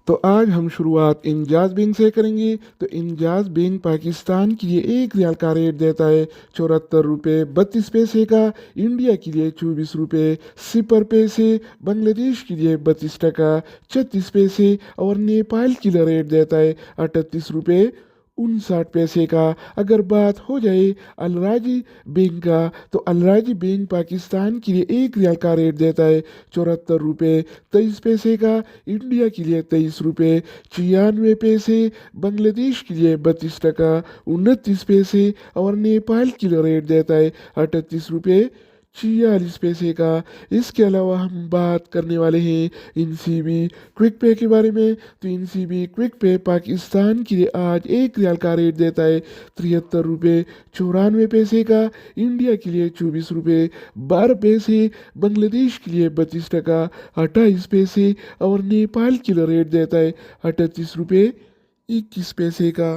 تو आज हम शुरुआत इंजाज बैंक से करेंगे। तो इंजाज बैंक पाकिस्तान के लिए एक रियाल का रेट देता है 74 रुपये 32 पैसे का, इंडिया के लिए 24 रुपये 0 पैसे, बांग्लादेश के लिए 32 टका 36 पैसे और नेपाल के लिए रेट देता है 38 रुपये 59 पैसे का। अगर बात हो जाए अलराजी बैंक का, तो अलराजी बैंक पाकिस्तान के लिए एक रियाल का रेट देता है 74 रुपये 23 पैसे का, इंडिया के लिए 23 रुपये 96 पैसे, बांग्लादेश के लिए 32 टका 29 पैसे और नेपाल के लिए रेट देता है 38 रुपये 46 पैसे का। इसके अलावा हम बात करने वाले हैं इनसीबी क्विक पे के बारे में। तो इनसीबी क्विक पे पाकिस्तान के लिए आज एक रियाल का रेट देता है 73 रुपये 94 पैसे का, इंडिया के लिए 24 रुपये 12 पैसे, बांग्लादेश के लिए 32 टका 28 पैसे और नेपाल के लिए रेट देता है 38 रुपये 21 पैसे का।